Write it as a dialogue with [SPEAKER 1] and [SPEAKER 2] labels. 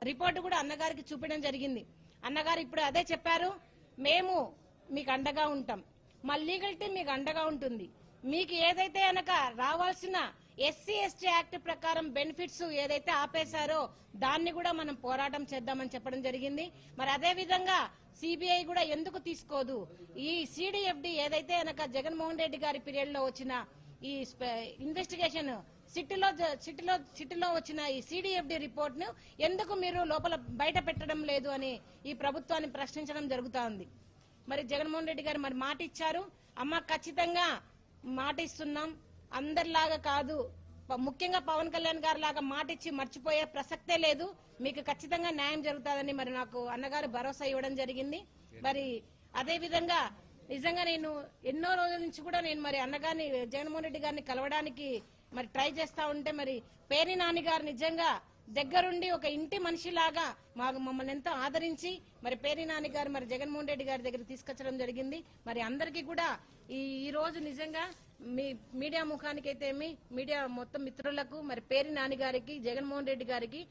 [SPEAKER 1] Report కూడా అన్నగారికి చూపించడం జరిగింది. అన్నగారు ఇప్పుడు అదే చెప్పారు, మేము మీకు అండగా ఉంటాం, మా లీగల్ టీం మీకు అండగా ఉంటుంది, మీకు ఏదైతే అనక రావాల్సిన ఎస్సీ ఎస్టీ యాక్ట్ ప్రకారం బెనిఫిట్స్ ఏదైతే ఆపేశారో దాన్ని కూడా మనం పోరాటం చేద్దామని చెప్పడం జరిగింది. మరి అదే విధంగా సిబిఐ కూడా ఎందుకు తీసుకోదు, ఈ సిడిఎఫ్డి ఏదైతే అనక జగన్మోహన్ రెడ్డి గారి పీరియడ్ లో వచ్చిన ఈ ఇన్వెస్టిగేషన్ సిటీలో వచ్చిన ఈ సిడిఎఫ్డి రిపోర్ట్ ను ఎందుకు మీరు లోపల బయట పెట్టడం లేదు అని ఈ ప్రభుత్వాన్ని ప్రశ్నించడం జరుగుతా ఉంది. మరి జగన్మోహన్ రెడ్డి గారు మరి మాట ఇచ్చారు, అమ్మ ఖచ్చితంగా మాట ఇస్తున్నాం, అందరిలాగా కాదు, ముఖ్యంగా పవన్ కళ్యాణ్ గారి లాగా మాట ఇచ్చి మర్చిపోయే ప్రసక్తే లేదు, మీకు ఖచ్చితంగా న్యాయం జరుగుతుందని మరి నాకు అన్నగారు భరోసా ఇవ్వడం జరిగింది. మరి అదే విధంగా నిజంగా నేను ఎన్నో రోజుల నుంచి కూడా నేను మరి అన్నగారిని జగన్మోహన్ రెడ్డి గారిని కలవడానికి మరి ట్రై చేస్తా ఉంటే మరి పేర్ని నాని గారు నిజంగా దగ్గరుండి ఒక ఇంటి మనిషిలాగా మమ్మల్ని ఎంతో ఆదరించి మరి పేర్ని నాని గారు మరి జగన్మోహన్ రెడ్డి గారి దగ్గర తీసుకొచ్చడం జరిగింది. మరి అందరికీ కూడా ఈ రోజు నిజంగా మీడియా ముఖానికైతే మీడియా మొత్తం మిత్రులకు మరి పేర్ని నాని గారికి జగన్మోహన్ రెడ్డి గారికి